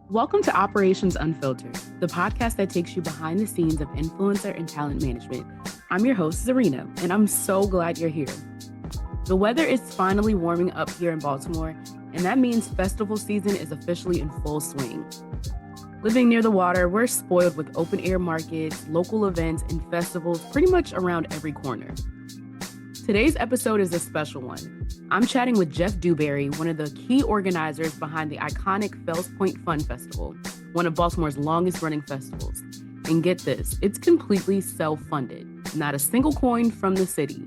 Welcome to Operations Unfiltered, the podcast that takes you behind the scenes of influencer and talent management. I'm your host, Zuryna, and I'm so glad you're here. The weather is finally warming up here in Baltimore, and that means festival season is officially in full swing. Living near the water, we're spoiled with open air markets, local events, and festivals pretty much around every corner. Today's episode is a special one. I'm chatting with Jeff Dewberry, one of the key organizers behind the iconic Fells Point Fun Festival, one of Baltimore's longest running festivals. And get this, it's completely self-funded, not a single coin from the city.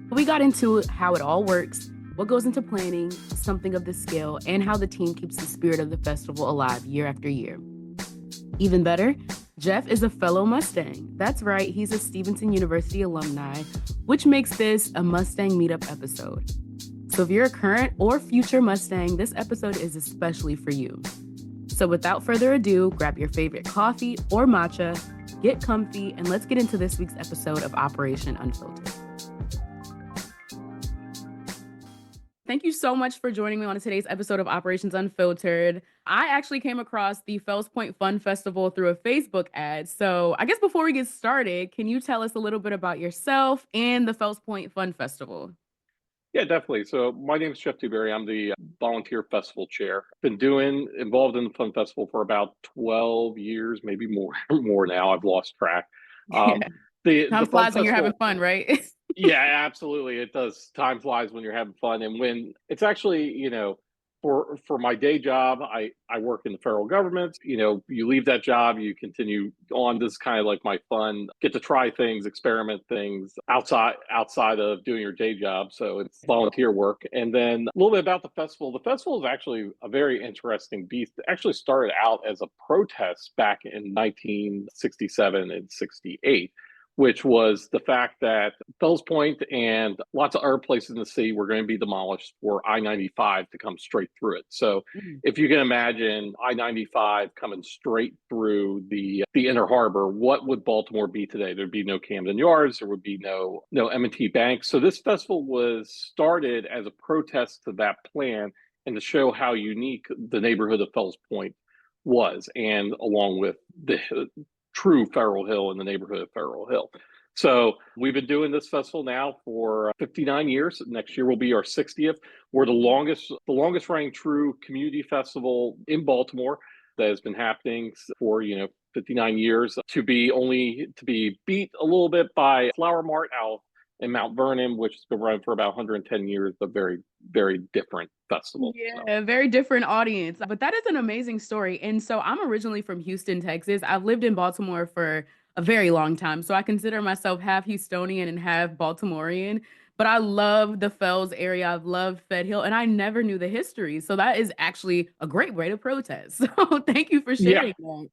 We got into how it all works, what goes into planning something of this scale, and how the team keeps the spirit of the festival alive year after year. Even better, Jeff is a fellow Mustang. That's right, he's a Stevenson University alumni, which makes this a Mustang Meetup episode. So if you're a current or future Mustang, this episode is especially for you. So without further ado, grab your favorite coffee or matcha, get comfy, and let's get into this week's episode of Operation Unfiltered. Thank you so much for joining me on today's episode of Operations Unfiltered. I actually came across the Fells Point Fun Festival through a Facebook ad. So I guess before we get started, can you tell us a little bit about yourself and the Fells Point Fun Festival? Yeah, definitely. So my name is Jeff Dewberry. I'm the volunteer festival chair. Been involved in the Fun Festival for about 12 years, maybe more now. I've lost track. Yeah. The Time Fun flies when you're Festival, having fun, right? yeah, absolutely. It does. Time flies when you're having fun. And when it's actually, for my day job, I work in the federal government. You leave that job, you continue on. This is kind of like my fun, get to try things, experiment things outside of doing your day job. So it's volunteer work. And then a little bit about the festival. The festival is actually a very interesting beast. It actually started out as a protest back in 1967 and 68, which was the fact that Fells Point and lots of other places in the city were going to be demolished for I-95 to come straight through it. So if you can imagine I-95 coming straight through the inner harbor, what would Baltimore be today? There'd be no Camden Yards, there would be no M&T Bank. So this festival was started as a protest to that plan and to show how unique the neighborhood of Fells Point was, and along with the true Farrell Hill in the neighborhood of Farrell Hill. So we've been doing this festival now for 59 years. Next year will be our 60th. We're the longest running true community festival in Baltimore that has been happening for 59 years. To be beat a little bit by Flower Mart out in Mount Vernon, which has been running for about 110 years, but very, very different festival. Yeah, very different audience. But that is an amazing story. And so I'm originally from Houston, Texas. I've lived in Baltimore for a very long time. So I consider myself half Houstonian and half Baltimorean. But I love the Fells area. I've loved Fed Hill, and I never knew the history. So that is actually a great way to protest. So thank you for Yeah. sharing that.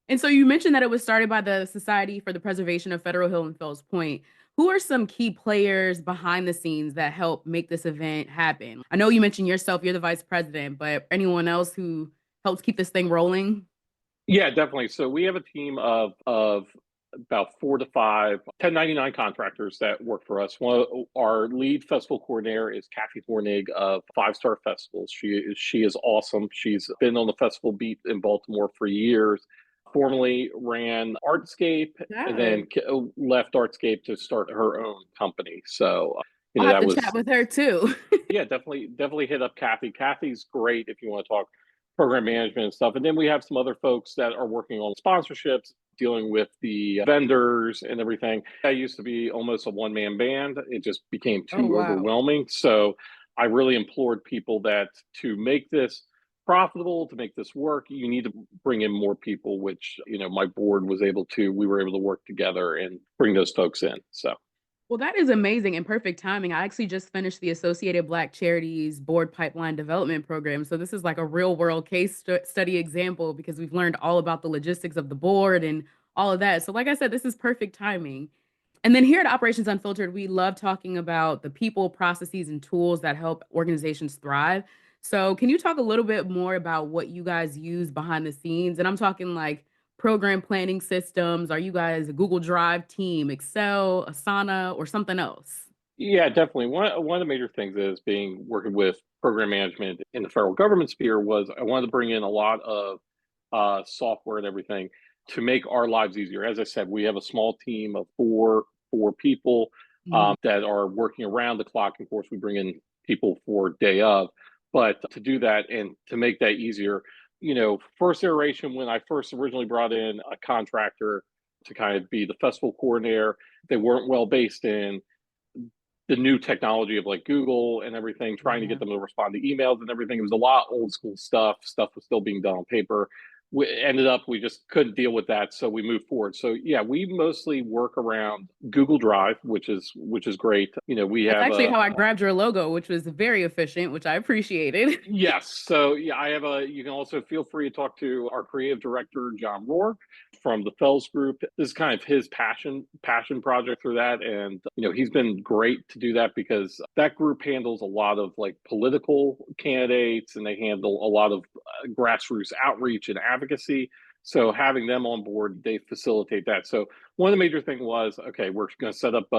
And so you mentioned that it was started by the Society for the Preservation of Federal Hill and Fells Point. Who are some key players behind the scenes that help make this event happen? I know you mentioned yourself, you're the vice president, but anyone else who helps keep this thing rolling? Yeah, definitely. So we have a team of about 4 to 5 1099 contractors that work for us. Our lead festival coordinator is Kathy Hornig of Five Star Festivals. She is awesome. She's been on the festival beat in Baltimore for years. Formerly ran Artscape and then left Artscape to start her own company. So I'll have to chat with her too. Yeah, definitely hit up Kathy. Kathy's great if you want to talk program management and stuff. And then we have some other folks that are working on sponsorships, dealing with the vendors and everything. I used to be almost a one-man band. It just became too overwhelming. So I really implored people that to make this profitable, to make this work, you need to bring in more people, which, my board we were able to work together and bring those folks in. So. Well, that is amazing and perfect timing. I actually just finished the Associated Black Charities Board Pipeline Development Program. So this is like a real world case study example because we've learned all about the logistics of the board and all of that. So like I said, this is perfect timing. And then here at Operations Unfiltered, we love talking about the people, processes, and tools that help organizations thrive. So can you talk a little bit more about what you guys use behind the scenes? And I'm talking like program planning systems? Are you guys a Google Drive team, Excel, Asana, or something else? Yeah, definitely. One of the major things is working with program management in the federal government sphere was I wanted to bring in a lot of software and everything to make our lives easier. As I said, we have a small team of four people Mhm. that are working around the clock. Of course, we bring in people for day of, but to do that and to make that easier, first iteration, when I first originally brought in a contractor to kind of be the festival coordinator, they weren't well based in the new technology of like Google and everything, trying to get Yeah. them to respond to emails and everything. It was a lot of old school stuff. Stuff was still being done on paper. We just couldn't deal with that, so we moved forward. So yeah, we mostly work around Google Drive, which is great. We That's have actually a how I grabbed your logo, which was very efficient, which I appreciated. yes. So yeah, I have a. You can also feel free to talk to our creative director, John Rohr, from the Fells Group. This is kind of his passion project for that, and he's been great to do that because that group handles a lot of like political candidates, and they handle a lot of grassroots outreach and advocacy. So having them on board, they facilitate that. So one of the major thing was, okay, we're going to set up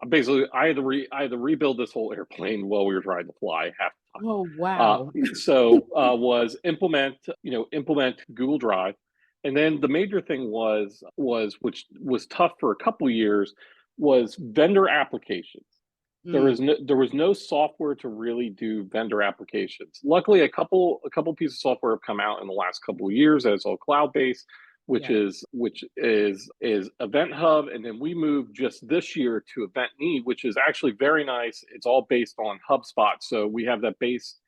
basically I had to rebuild this whole airplane while we were trying to fly half the time. Oh, wow. Was implement Google Drive, and then the major thing was which was tough for a couple of years was vendor applications. Mm, There was no software to really do vendor applications. Luckily, a couple pieces of software have come out in the last couple of years that is all cloud based, yeah. which is Event Hub, and then we moved just this year to Event Need, which is actually very nice. It's all based on HubSpot, so we have that base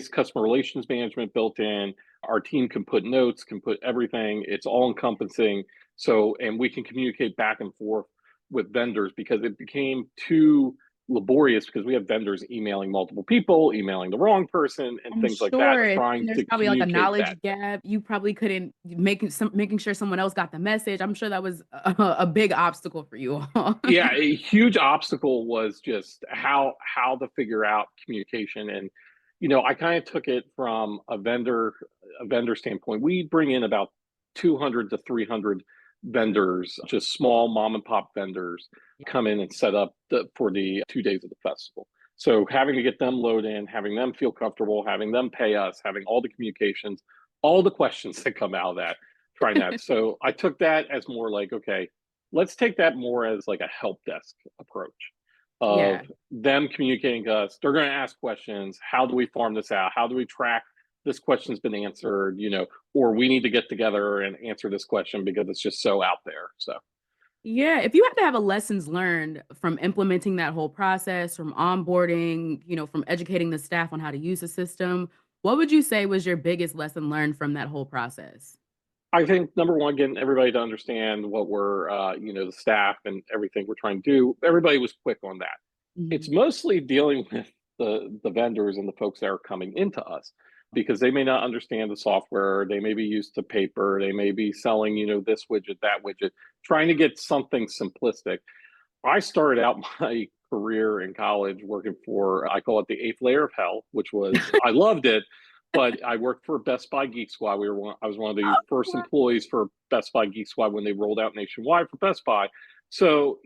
customer relations management built in. Our team can put notes, can put everything. It's all encompassing. So, and we can communicate back and forth with vendors because it became too laborious because we have vendors emailing multiple people, emailing the wrong person, and I'm things like that, sure trying there's to probably like a communicate that. knowledge gap. You probably couldn't making sure someone else got the message. I'm sure that was a big obstacle for you all. Yeah, a huge obstacle was just how to figure out communication. And I kind of took it from a vendor standpoint. We bring in about 200 to 300 vendors, just small mom and pop vendors, come in and set up for the 2 days of the festival. So having to get them load in, having them feel comfortable, having them pay us, having all the communications, all the questions that come out of that, trying that. So I took that as more like, okay, let's take that more as like a help desk approach of Yeah. them communicating to us. They're going to ask questions. How do we farm this out? How do we track this question's been answered? Or we need to get together and answer this question because it's just so out there. So Yeah, if you had to have a lessons learned from implementing that whole process, from onboarding, from educating the staff on how to use the system, what would you say was your biggest lesson learned from that whole process? I think number one, getting everybody to understand what we're, the staff and everything we're trying to do. Everybody was quick on that. It's Mhm. mostly dealing with the vendors and the folks that are coming into us because they may not understand the software. They may be used to paper. They may be selling, this widget, that widget, trying to get something simplistic. I started out my career in college working for, I call it the eighth layer of hell, which was, I loved it, but I worked for Best Buy Geek Squad. I was one of the first Oh, employees for Best Buy Geek Squad when they rolled out nationwide for Best Buy. So,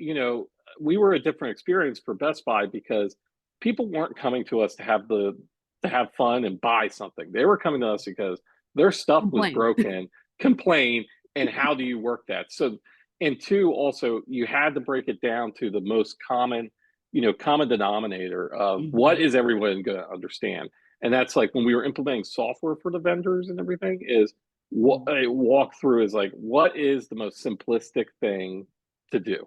we were a different experience for Best Buy because people weren't coming to us to have fun and buy something. They were coming to us because their stuff was complaint. broken, complain, and how do you work that? So and two, also you had to break it down to the most common denominator of what Mhm. is everyone going to understand. And that's like when we were implementing software for the vendors and everything is what Mhm. a walkthrough is like, what is the most simplistic thing to do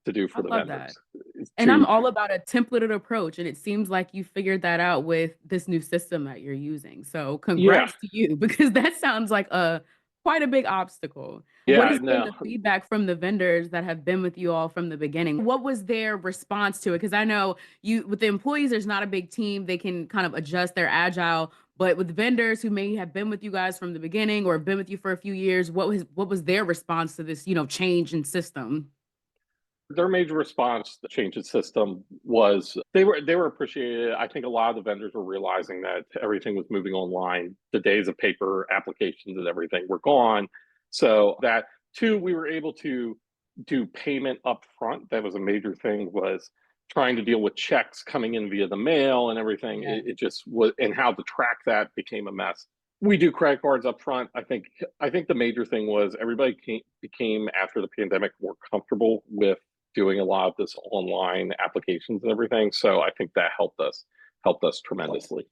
I for the love that. vendors is And I'm all about a templated approach, and it seems like you figured that out with this new system that you're using. So yeah, congrats to you because that sounds like a quite a big obstacle. What yeah, has been no. the feedback from the vendors that have been with you all from the beginning? What was their response to it? Because I know you with the employees, there's not a big team. They can kind of adjust, they're agile. But with vendors who may have been with you guys from the beginning or have been with you for a few years, what was their response to this, change in system? Their major response to change the system was they were appreciated. I think a lot of the vendors were realizing that everything was moving online. The days of paper applications and everything were gone. So that two, we were able to do payment up front. That was a major thing, was trying to deal with checks coming in via the mail and everything. Yeah. It just was, and how to track that became a mess. We do credit cards up front. I think the major thing was everybody became after the pandemic more comfortable with doing a lot of this online applications and everything. So I think that helped us tremendously.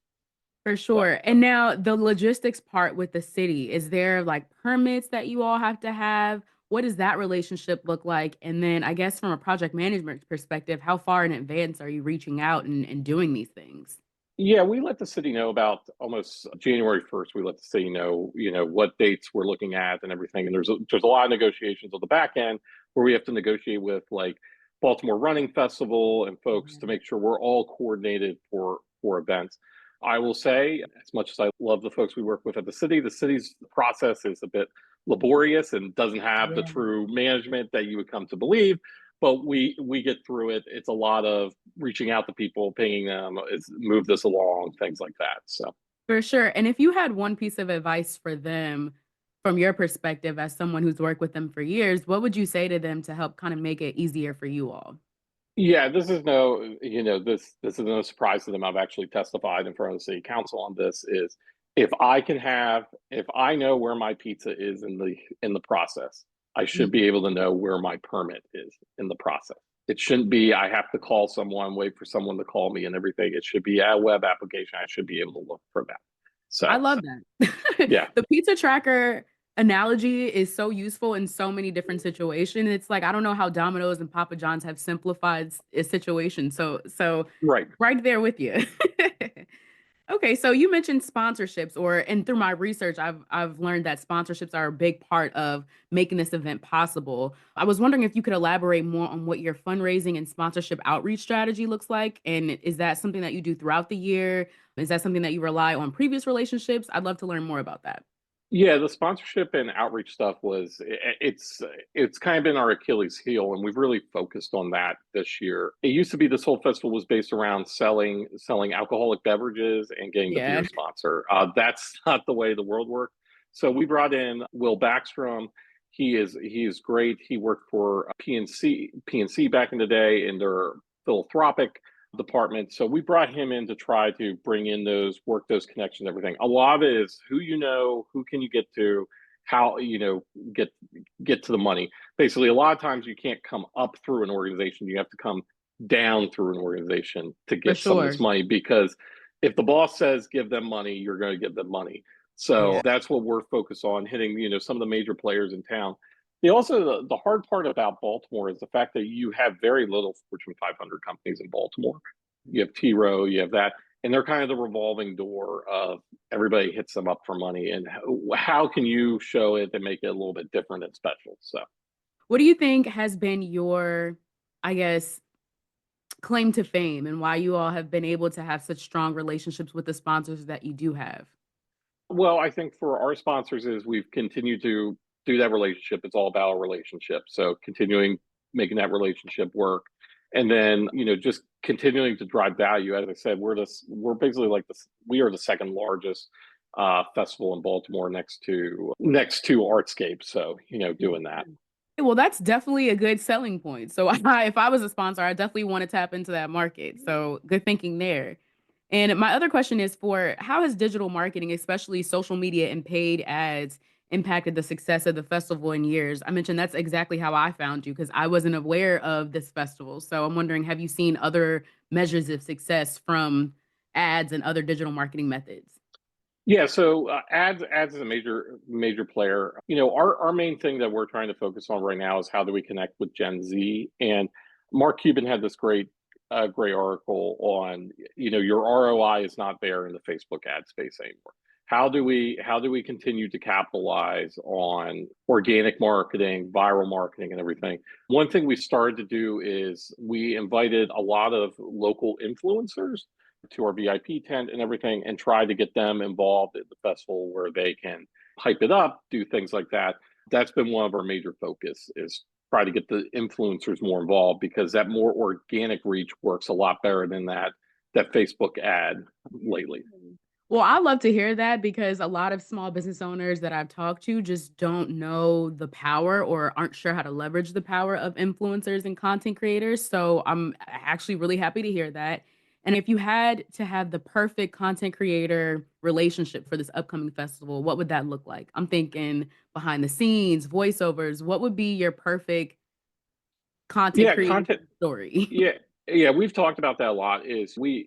For So sure. And now the logistics part with the city, is there like permits that you all have to have? What does that relationship look like? And then I guess from a project management perspective, how far in advance are you reaching out and doing these things? yeah, we let the city know about almost January 1st. We let the city know, what dates we're looking at and everything. And there's a lot of negotiations on the back end where we have to negotiate with like Baltimore Running Festival and folks to Mhm. make sure we're all coordinated for events. I will say, as much as I love the folks we work with at the city's process is a bit laborious and doesn't have the Yeah. true management that you would come to believe. But we get through it. It's a lot of reaching out to people, pinging them, is move this along, things like that. So For sure. And if you had one piece of advice for them from your perspective as someone who's worked with them for years, what would you say to them to help kind of make it easier for you all? yeah, this is no surprise to them. I've actually testified in front of the city council on this. Is if I know where my pizza is in the process, I should be Mhm. able to know where my permit is in the process. It shouldn't be I have to call someone, wait for someone to call me and everything. It should be a web application. I should be able to look for that. I So love that. yeah. The pizza tracker analogy is so useful in so many different situations. It's like I don't know how Domino's and Papa John's have simplified a situation. So Right. right there with you. Okay, so you mentioned sponsorships and through my research I've learned that sponsorships are a big part of making this event possible. I was wondering if you could elaborate more on what your fundraising and sponsorship outreach strategy looks like, and is that something that you do throughout the year? Is that something that you rely on previous relationships? I'd love to learn more about that. Yeah, the sponsorship and outreach stuff it's kind of been our Achilles heel, and we've really focused on that this year. It used to be this whole festival was based around selling alcoholic beverages and getting the beer Yeah. sponsor. That's not the way the world works. So we brought in Will Backstrom. He is great. He worked for PNC back in the day in their philanthropic department. So we brought him in to try to bring in work those connections, everything. A lot of it is who you know, who can you get to, how get get to the money. Basically, a lot of times you can't come up through an organization; you have to come down through an organization to For get some of this sure. money. Because if the boss says give them money, you're going to give them money. So Yeah. that's what we're focused on hitting. Some of the major players in town. The hard part about Baltimore is the fact that you have very little Fortune 500 companies in Baltimore. You have T Row, you have that, and they're kind of the revolving door of everybody hits them up for money. And how can you show it and make it a little bit different and special? So, What do you think has been your, I guess, claim to fame and why you all have been able to have such strong relationships with the sponsors that you do have? well, I think for our sponsors is we've continued to do that relationship. It's all about a relationship. So continuing making that relationship work. And then, just continuing to drive value. As I said, we're basically like this, we are the second largest festival in Baltimore next to Artscape. So, doing that. Well, that's definitely a good selling point. So if I was a sponsor, I definitely want to tap into that market. So good thinking there. And my other question is for how has digital marketing, especially social media and paid ads, impacted the success of the festival in years? I mentioned that's exactly how I found you because I wasn't aware of this festival. So I'm wondering, have you seen other measures of success from ads and other digital marketing methods? Yeah, so ads is a major player. Our main thing that we're trying to focus on right now is how do we connect with Gen Z. And Mark Cuban had this great article on your ROI is not there in the Facebook ad space anymore. How do we continue to capitalize on organic marketing, viral marketing, and everything? One thing we started to do is we invited a lot of local influencers to our VIP tent and everything and try to get them involved at the festival where they can hype it up, do things like that. That's been one of our major focus is try to get the influencers more involved because that more organic reach works a lot better than that Facebook ad lately. Well, I love to hear that because a lot of small business owners that I've talked to just don't know the power or aren't sure how to leverage the power of influencers and content creators. So I'm actually really happy to hear that. And if you had to have the perfect content creator relationship for this upcoming festival, what would that look like? I'm thinking behind the scenes, voiceovers. What would be your perfect content Yeah, creation content. story? Yeah, yeah, we've talked about that a lot. Is we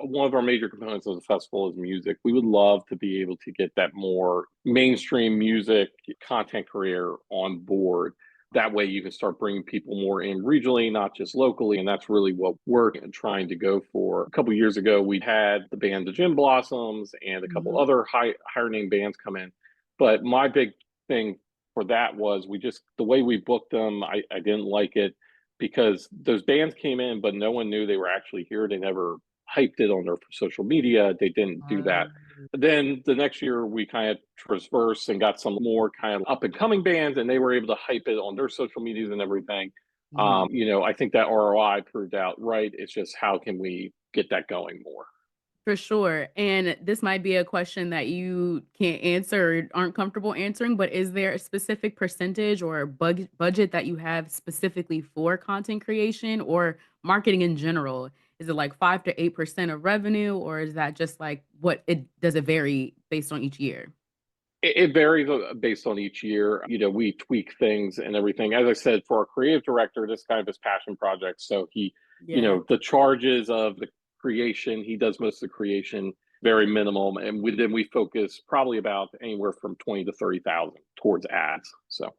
one of our major components of the festival is music. We would love to be able to get that more mainstream music content career on board. That way, you can start bringing people more in regionally, not just locally, and that's really what we're trying to go for. A couple of years ago, we had the band the Gin Blossoms and a couple Mhm. other higher name bands come in. But my big thing for that was we just the way we booked them. I didn't like it because those bands came in, but no one knew they were actually here. They never hyped it on their social media. They didn't do that. Then the next year, we kind of traversed and got some more kind of up and coming bands, and they were able to hype it on their social medias and everything. Mhm. I think that ROI proved out right. It's just how can we get that going more? For sure. And this might be a question that you can't answer or aren't comfortable answering, but is there a specific percentage or budget that you have specifically for content creation or marketing in general? Is it like 5 to 8% of revenue, or is that just like what it does it vary based on each year? It varies based on each year. We tweak things and everything. As I said, for our creative director, this kind of his passion project. So Yeah. the charges of the creation, he does most of the creation, very minimum. And then we focus probably about anywhere from 20 to 30,000 towards ads. So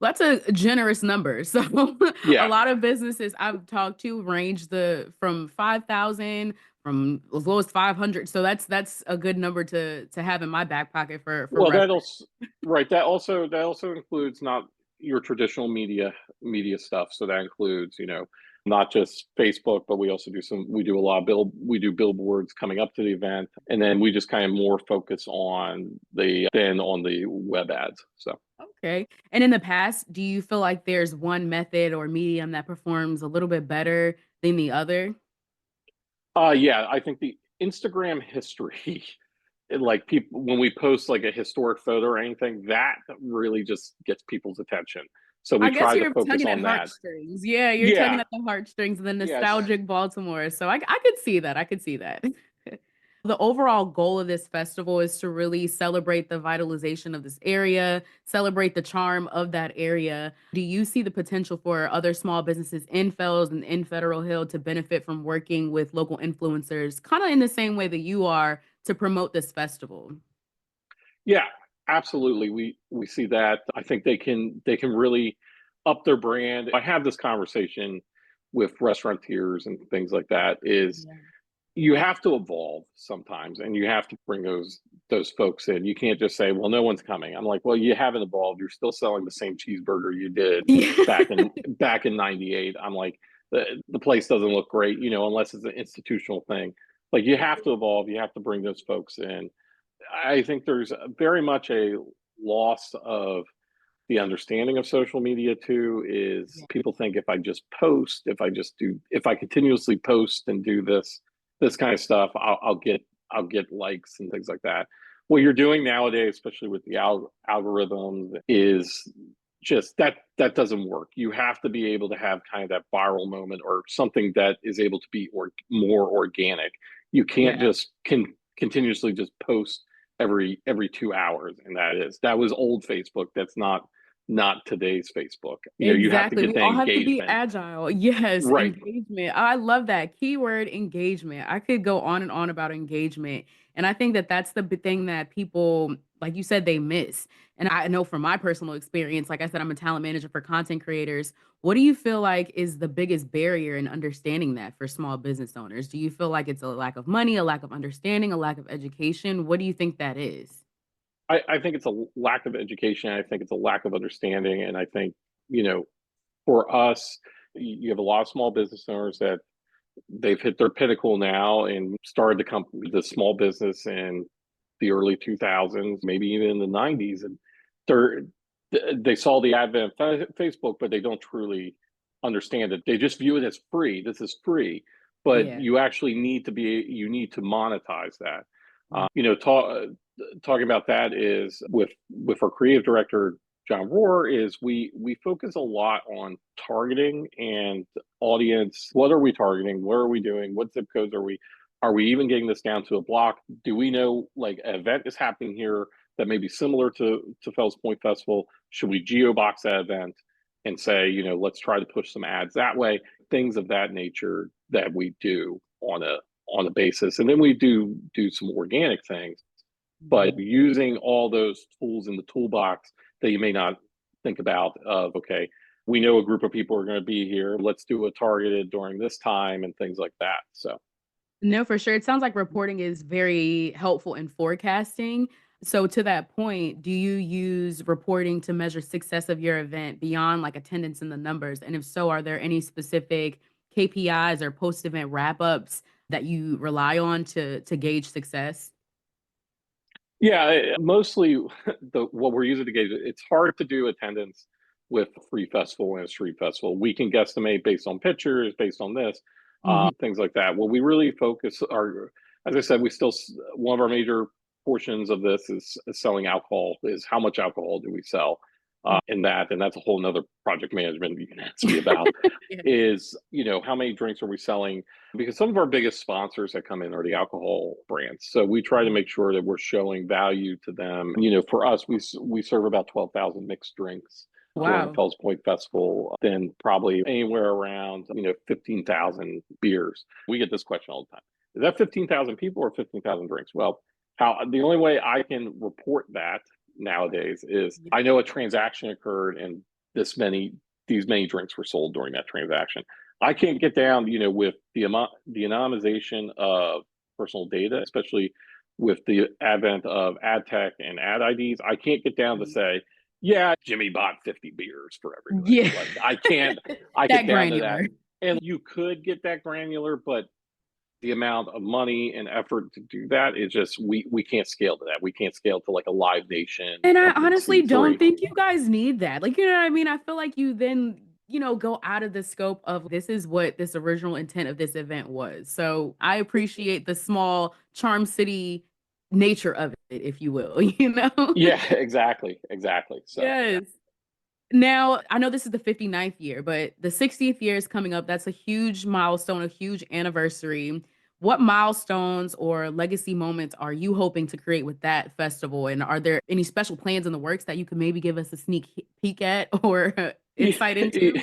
That's a generous number. So a yeah. lot of businesses I've talked to range the from 5,000 from as low as 500. So that's a good number to have in my back pocket for Well, reference. right. That also includes not your traditional media stuff. So that includes, not just Facebook, but we do a lot of we do billboards coming up to the event, and then we just kind of more focus on the web ads. So Okay. And in the past, do you feel like there's one method or medium that performs a little bit better than the other? yeah, I think the Instagram history, like people when we post like a historic photo or anything, that really just gets people's attention. So we I guess try to you're focus tugging at on that. heartstrings. Yeah, you're tugging Yeah. at the heartstrings of the Yes. nostalgic Baltimore. So I could see that. I could see that. The overall goal of this festival is to really celebrate the vitalization of this area, celebrate the charm of that area. Do you see the potential for other small businesses in Fells and in Federal Hill to benefit from working with local influencers, kind of in the same way that you are to promote this festival? Yeah, absolutely. We see that. I think they can really up their brand. I have this conversation with restaurateurs and things like that is Yeah. you have to evolve sometimes and you have to bring those folks in. You can't just say, well, no one's coming. I'm like, well, you haven't evolved. You're still selling the same cheeseburger you did back in back in 98. I'm like, the place doesn't look great, unless it's an institutional thing. Like you have to evolve, you have to bring those folks in. I think there's very much a loss of the understanding of social media too. Is Yeah. people think if I continuously post and do this kind of stuff, I'll get likes and things like that. What you're doing nowadays, especially with the algorithms, is just that doesn't work. You have to be able to have kind of that viral moment or something that is able to be more organic. You can't Yeah. just continuously just post every 2 hours, and that was old Facebook. That's not today's Facebook. You have to Exactly. get We the all have to be engagement. agile. Yes, Right. engagement. I love that keyword engagement. I could go on and on about engagement. And I think that that's the big thing that people, like you said, they miss. And I know from my personal experience, like I said, I'm a talent manager for content creators. What do you feel like is the biggest barrier in understanding that for small business owners? Do you feel like it's a lack of money, a lack of understanding, a lack of education? What do you think that is? I think it's a lack of education. I think it's a lack of understanding. And I think, you know, for us, you have a lot of small business owners that they've hit their pinnacle now and started the small business in the early 2000s, maybe even in the 90s. And they're, they saw the advent of Facebook, but they don't truly understand it. They just view it as free. This is free, but Yeah. you need to monetize that. Talking about that is with our creative director. John Rohr, is we focus a lot on targeting and audience. What are we targeting? Where are we doing? What zip codes are we? Are we even getting this down to a block? Do we know like an event is happening here that may be similar to Fells Point Festival? Should we geobox that event and say, let's try to push some ads that way? Things of that nature that we do on a basis, and then we do some organic things, but using all those tools in the toolbox that you may not think about of, okay, we know a group of people are going to be here, let's do a targeted during this time and things like that. So No, for sure. It sounds like reporting is very helpful in forecasting. So to that point, do you use reporting to measure success of your event beyond like attendance and the numbers? And if so, are there any specific KPIs or post-event wrap-ups that you rely on to gauge success? yeah, mostly what we're using to gauge it, it's hard to do attendance with a free festival and a street festival. We can guesstimate based on pictures, based on this, Mhm. things like that. What we really focus are, as I said, one of our major portions of this is selling alcohol. Is how much alcohol do we sell in that, and that's a whole nother project management you can ask me about. Yeah. Is how many drinks are we selling? Because some of our biggest sponsors that come in are the alcohol brands. So we try to make sure that we're showing value to them. For us, we serve about 12,000 mixed drinks during Wow. Fells Point Festival, then probably anywhere around 15,000 beers. We get this question all the time: is that 15,000 people or 15,000 drinks? Well, the only way I can report that nowadays is I know a transaction occurred and these many drinks were sold during that transaction. I can't get down, with the anonymization of personal data, especially with the advent of ad tech and ad IDs. I can't get down to Mhm. say, yeah, Jimmy bought 50 beers for everybody. Yeah. Like I can't, I That get down to that. granular. And you could get that granular, but the amount of money and effort to do that is just we can't scale to that. We can't scale to like a Live Nation And I Company honestly don't C3. think you guys need that. Like, you know what I mean? I feel like you then, go out of the scope of this is what this original intent of this event was. So I appreciate the small Charm City nature of it, if you will, you know? Yeah, exactly. So yeah. Yes. Now, I know this is the 59th year, but the 60th year is coming up. That's a huge milestone, a huge anniversary. What milestones or legacy moments are you hoping to create with that festival? And are there any special plans in the works that you could maybe give us a sneak peek at or Yeah, insight into?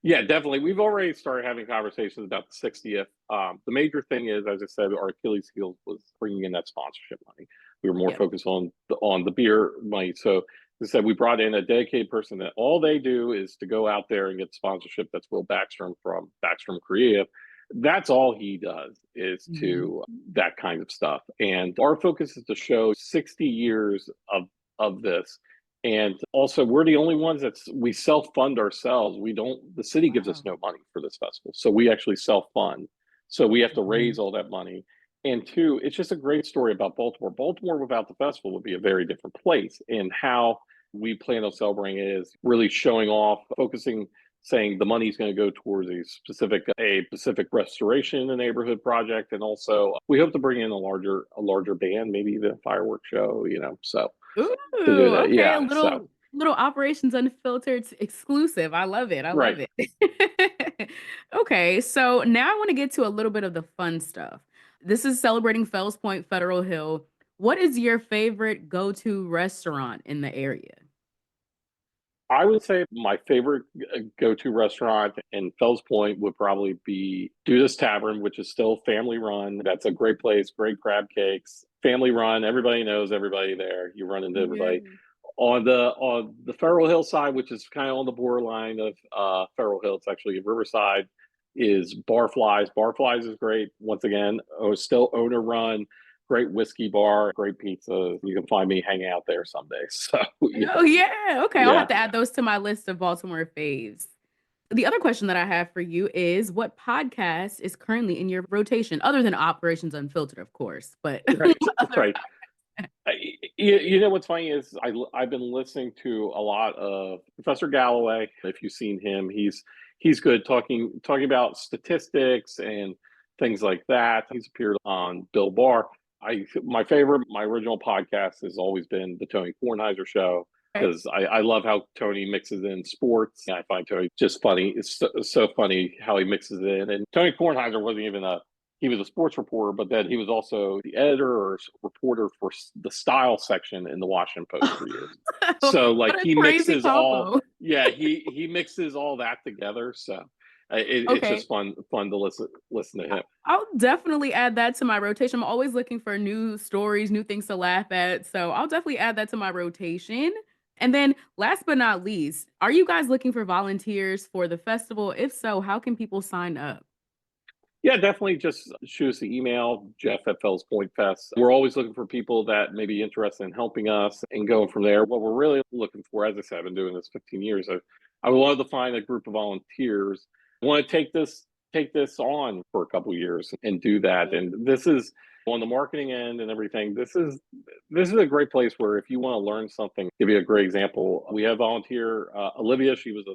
yeah, definitely. We've already started having conversations about the 60th. The major thing is, as I said, our Achilles heel was bringing in that sponsorship money. We were more Yep. focused on the beer money. So, as I said, we brought in a dedicated person that all they do is to go out there and get sponsorship. That's Will Backstrom from Backstrom Creative. That's all he does is Mhm. to that kind of stuff. And our focus is to show 60 years of this. And also, we're the only ones we self fund ourselves. We don't, the city gives us Wow. no money for this festival. So we actually self fund. So we have to Mhm. raise all that money. And two, it's just a great story about Baltimore. Baltimore without the festival would be a very different place. And how we plan on celebrating it is really showing off, focusing, saying the money is going to go towards a specific restoration in the neighborhood project. And also we hope to bring in a larger band, maybe even a fireworks show, so Ooh, to do that. okay. A Yeah. So little Operations Unfiltered exclusive. I love it. I love right. it. Okay, so now I want to get to a little bit of the fun stuff. This is celebrating Fells Point Federal Hill. What is your favorite go-to restaurant in the area? I would say my favorite go-to restaurant in Fells Point would probably be Dudas Tavern, which is still family run. That's a great place, great crab cakes, family run. Everybody knows everybody there. You run into Yeah. everybody. On the Federal Hill side, which is kind of on the borderline of Federal Hill, it's actually Riverside, is Barflies. Barflies is great. Once again, still owner run, great whiskey bar, great pizza. You can find me hanging out there someday. So Oh yeah. Okay, I'll yeah. have to add those to my list of Baltimore faves. The other question that I have for you is what podcast is currently in your rotation, other than Operations Unfiltered, of course, but Right, what other right. You know what's funny is I've been listening to a lot of Professor Galloway. If you've seen him, he's good talking about statistics and things like that. He's appeared on Bill Barr. My original podcast has always been the Tony Kornheiser Show. Okay. because I love how Tony mixes in sports. I find Tony just funny. It's so funny how he mixes it in. And Tony Kornheiser wasn't even he was a sports reporter, but then he was also the editor or reporter for the style section in the Washington Post for years. So like What a he crazy mixes all, combo. yeah, he mixes all that together. So it's Okay. just fun to listen to him. I'll definitely add that to my rotation. I'm always looking for new stories, new things to laugh at. So I'll definitely add that to my rotation. And then last but not least, are you guys looking for volunteers for the festival? If so, how can people sign up? Yeah, definitely just shoot us an email, Jeff at Fells Point Fest. We're always looking for people that may be interested in helping us and going from there. What we're really looking for, as I said, I've been doing this 15 years. I would love to find a group of volunteers who want to take this on for a couple of years and do that. And this is on the marketing end and everything. This is a great place where if you want to learn something, give you a great example. We have volunteer Olivia. She was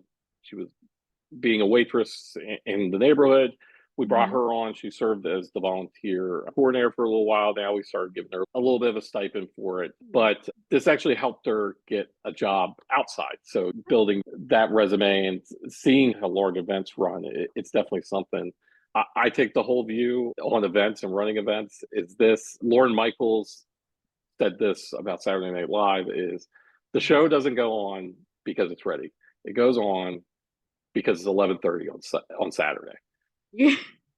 being a waitress in the neighborhood. We brought Mhm. her on. She served as the volunteer coordinator for a little while. Now we started giving her a little bit of a stipend for it. But this actually helped her get a job outside. So building that resume and seeing how large events run, it's definitely something. I take the whole view on events and running events. Is this Lauren Michaels said this about Saturday Night Live is the show doesn't go on because it's ready. It goes on because it's 11:30 on Saturday. Yeah.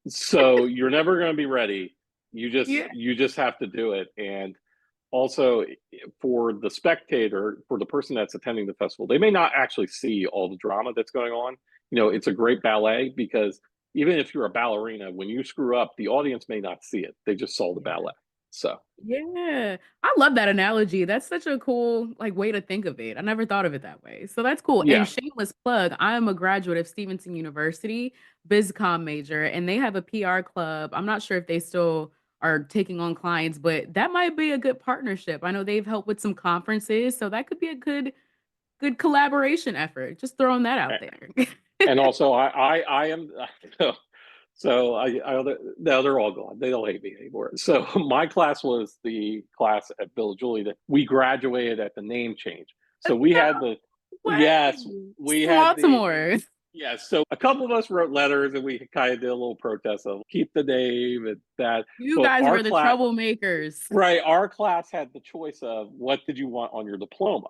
So you're never going to be ready. Yeah. You just have to do it. And also for the spectator, for the person that's attending the festival, they may not actually see all the drama that's going on. It's a great ballet because even if you're a ballerina, when you screw up, the audience may not see it. They just saw the ballet. So Yeah. I love that analogy. That's such a cool way to think of it. I never thought of it that way. So that's cool. And yeah, shameless plug, I am a graduate of Stevenson University, BizCom major, and they have a PR club. I'm not sure if they still are taking on clients, but that might be a good partnership. I know they've helped with some conferences, so that could be a good collaboration effort. Just throwing that out there. and also I am so no, they're all gone. They don't hate me anymore. So my class was the class at Bill Julie that we graduated at the name change. So we No had the yes, way. we had the Baltimore. yes. So a couple of us wrote letters and we kind of did a little protest of keep the name and that. You But guys our were the class, troublemakers. right? Our class had the choice of what did you want on your diploma?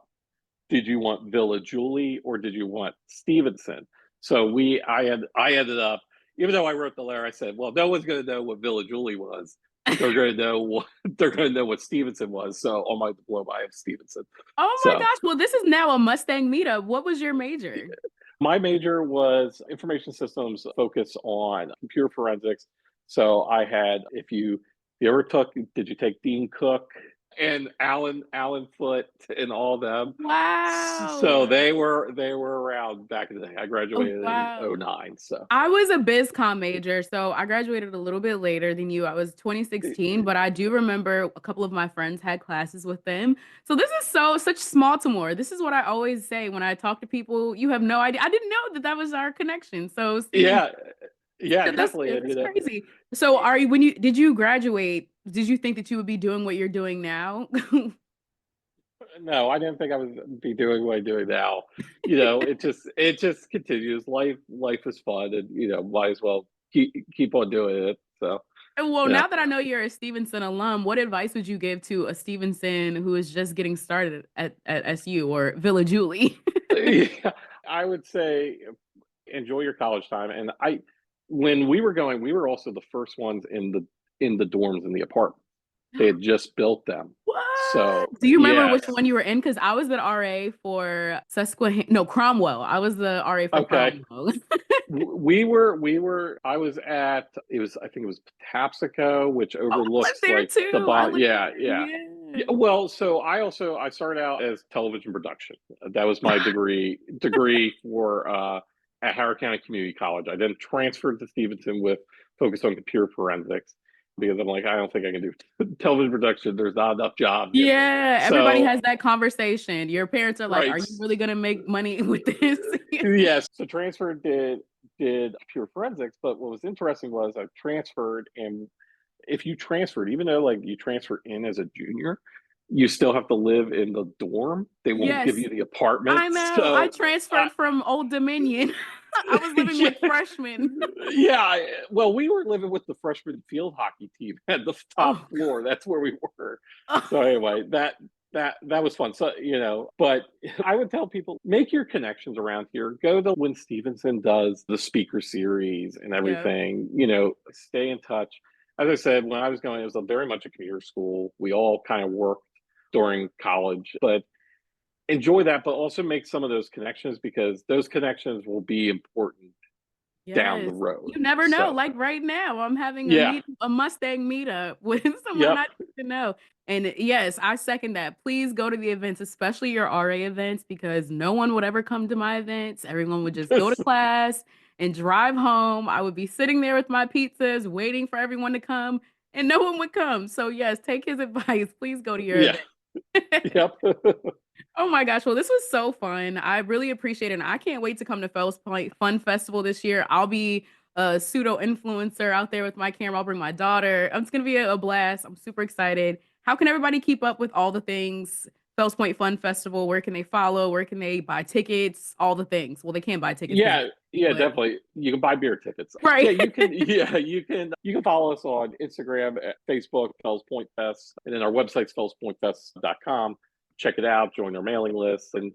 Did you want Villa Julie or did you want Stevenson? So I ended up, even though I wrote the letter, I said, well, no one's going to know what Villa Julie was, but they're going to know what Stevenson was. So on my diploma, I have Stevenson. Oh my So gosh. Well, this is now a Mustang meetup. What was your major? my major was information systems, focus on computer forensics. So I had, if you ever did you take Dean Cook and Alan Foote and all them? So Wow. they were around back in the day. I Oh, graduated in wow. '09. So I was a BizCom major, so I graduated a little bit later than you. I was 2016, but I do remember a couple of my friends had classes with them. So this is such small Timor. This is what I always say when I talk to people. You have no idea. I didn't know that that was our connection. So see, yeah, yeah, that's definitely. And that's crazy. So are you when you did you graduate, did you think that you would be doing what you're doing now? no, I didn't think I would be doing what I'm doing now. It just continues. Life is fun, and might as well keep on doing it. So Well, yeah. now that I know you're a Stevenson alum, what advice would you give to a Stevenson who is just getting started at SU or Villa Julie? Yeah, I would say enjoy your college time. And when we were going, we were also the first ones in the dorms in the apartment. They had just built them. What? So Do you remember which yes, one you were in? Because I was the RA for Susquehanna, no, Cromwell. I was the RA for okay. Cromwell. We were. I was at. It was. I think it was Patapsco, which Oh, I lived overlooks there like the too. I bottom. lived Yeah, there. yeah. Yeah. Yeah, well, so I started out as television production. That was my degree for at Howard County Community College. I then transferred to Stevenson with focus on computer forensics because I'm like I don't think I can do television production. There's not enough jobs. Yeah, everybody So has that conversation. Your parents are like, "Are right, you really gonna make money with this?" yes. So transfer did computer forensics, but what was interesting was I transferred, and if you transferred, even though like you transfer in as a junior, you still have to live in the dorm. They won't give Yes, you the apartment. I know. I So, transferred from Old Dominion. I was living yeah, with freshmen. yeah. Well, we were living with the freshman field hockey team at the top Oh, floor. That's where we were. oh, So anyway, that was fun. So but I would tell people make your connections around here. Go to when Stevenson does the speaker series and yeah. everything. Stay in touch. As I said, when I was going, it was very much a commuter school. We all kind of worked during college, but enjoy that, but also make some of those connections because those connections will be important down the Yes. road. You never know. So, Like right now, I'm having yeah, a Mustang meetup with someone yep, I don't know. And yes, I second that. Please go to the events, especially your RA events, because no one would ever come to my events. Everyone would just go to class and drive home. I would be sitting there with my pizzas, waiting for everyone to come, and no one would come. So yes, take his advice. Please go to your yeah, event. yep, Oh my gosh. Well, this was so fun. I really appreciate it. And I can't wait to come to Fells Point Fun Festival this year. I'll be a pseudo influencer out there with my camera. I'll bring my daughter. It's going to be a blast. I'm super excited. How can everybody keep up with all the things? Fells Point Fun Festival. Where can they follow? Where can they buy tickets? All the things. Well, they can't buy tickets because, yeah, but definitely. You can buy beer tickets. Yeah, right. you can. Yeah, you can follow us on Instagram, Facebook, Fells Point Fest, and then our website's fellspointfest.com. Check it out. Join our mailing list, and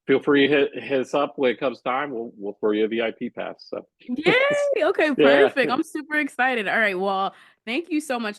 feel free to hit us up when it comes time. We'll throw you a VIP pass. So Yay. Okay, yeah. perfect. I'm super excited. All right. Well, thank you so much.